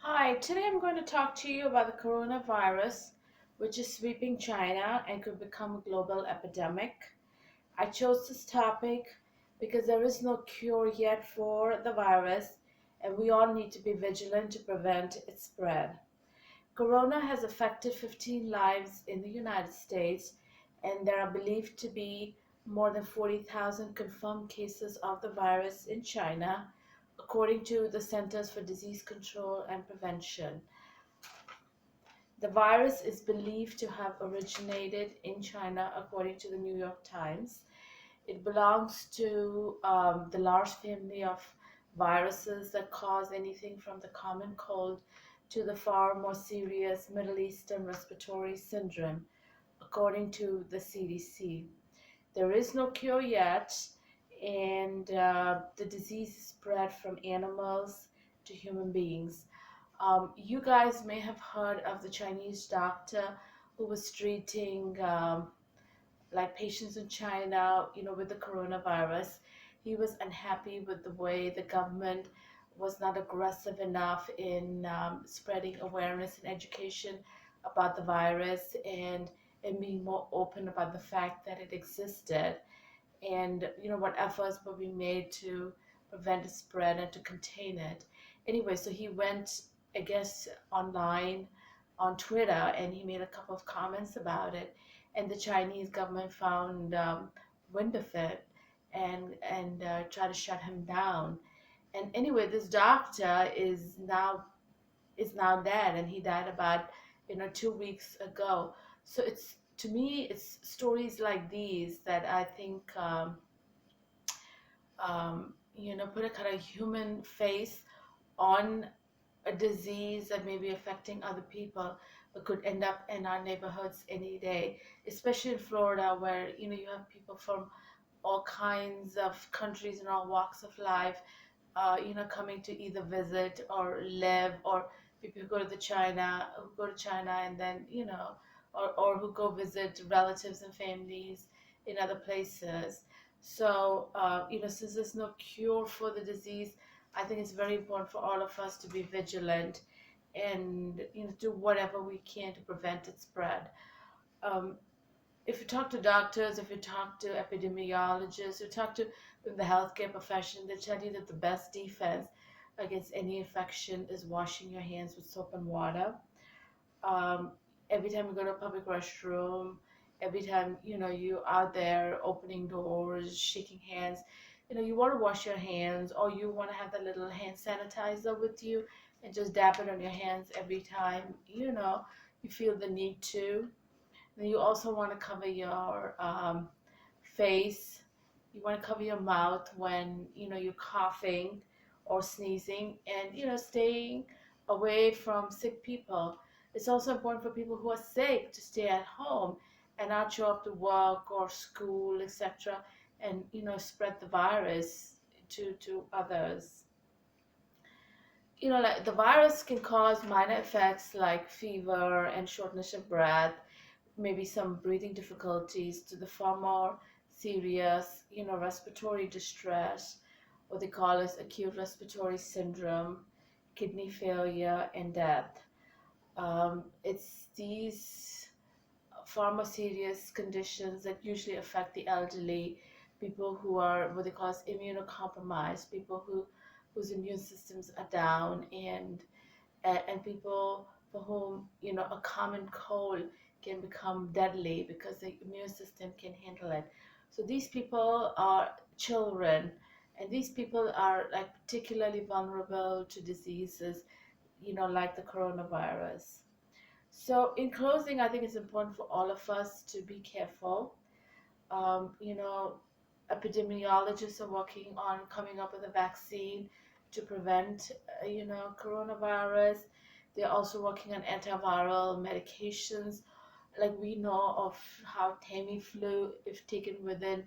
Hi, today I'm going to talk to you about the coronavirus, which is sweeping China and could become a global epidemic. I chose this topic because there is no cure yet for the virus, and we all need to be vigilant to prevent its spread. Corona has affected 15 lives in the United States, and there are believed to be more than 40,000 confirmed cases of the virus in China, according to the Centers for Disease Control and Prevention. The virus is believed to have originated in China, according to the New York Times. It belongs to the large family of viruses that cause anything from the common cold to the far more serious Middle Eastern respiratory syndrome, according to the CDC. There is no cure yet, and the disease is spread from animals to human beings. You guys may have heard of the Chinese doctor who was treating like patients in China, with the coronavirus. He was unhappy with the way the government was not aggressive enough in spreading awareness and education about the virus and being more open about the fact that it existed and what efforts were being made to prevent its spread and to contain it. Anyway, so he went, I guess, online on Twitter and he made a couple of comments about it, and the Chinese government found wind of it and tried to shut him down. And anyway, this doctor is now dead, and he died about 2 weeks ago. So it's to me, it's stories like these that I think put a kind of human face on a disease that may be affecting other people but could end up in our neighborhoods any day, especially in Florida where you have people from all kinds of countries and all walks of life, coming to either visit or live, or people who go to China and then or who go visit relatives and families in other places. So since there's no cure for the disease, I think it's very important for all of us to be vigilant and do whatever we can to prevent its spread. Um, if you talk to doctors, if you talk to epidemiologists, you talk to the healthcare profession, they tell you that the best defense against any infection is washing your hands with soap and water. Um, every time you go to a public restroom, every time you out there opening doors, shaking hands, you want to wash your hands, or you want to have that little hand sanitizer with you and just dab it on your hands every time you feel the need to. Then you also want to cover your face. You want to cover your mouth when you're coughing or sneezing, and staying away from sick people. It's also important for people who are sick to stay at home and not show up to work or school, etc., and spread the virus to others. Like the virus can cause minor effects like fever and shortness of breath, maybe some breathing difficulties, to the far more serious, respiratory distress, what they call as acute respiratory syndrome, kidney failure, and death. It's these far more serious conditions that usually affect the elderly, people who are what they call as immunocompromised, people whose immune systems are down, and people for whom a common cold can become deadly because the immune system can handle it. So these people are children, and these people are like particularly vulnerable to diseases like the coronavirus. So in closing, I think it's important for all of us to be careful. um, you know Epidemiologists are working on coming up with a vaccine to prevent coronavirus. They're also working on antiviral medications. Like we know of how Tamiflu, if taken within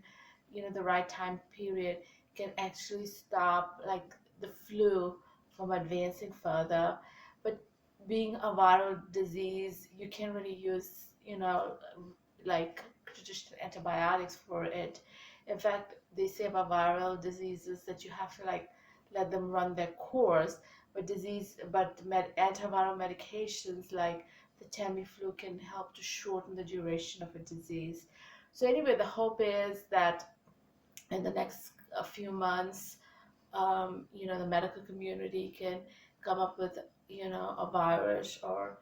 the right time period, can actually stop like the flu from advancing further. But being a viral disease, you can't really use like traditional antibiotics for it. In fact, they say about viral diseases that you have to like let them run their course. antiviral medications like the Tamiflu can help to shorten the duration of a disease. So anyway, the hope is that in the next a few months, the medical community can come up with, a virus or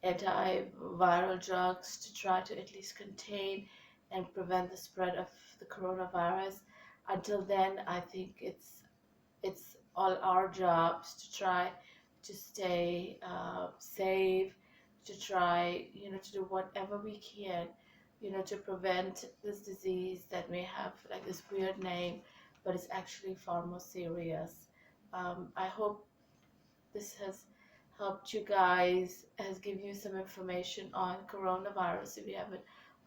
antiviral drugs to try to at least contain and prevent the spread of the coronavirus. Until then, I think it's all our jobs to try to stay safe, to try, to do whatever we can, to prevent this disease that may have like this weird name, but it's actually far more serious. I hope this has helped you guys, has given you some information on coronavirus if you haven't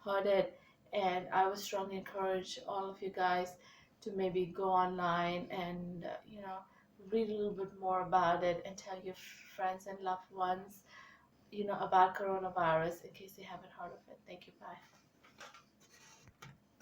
heard it. And I would strongly encourage all of you guys to maybe go online and, read a little bit more about it and tell your friends and loved ones, about coronavirus in case they haven't heard of it. Thank you. Bye.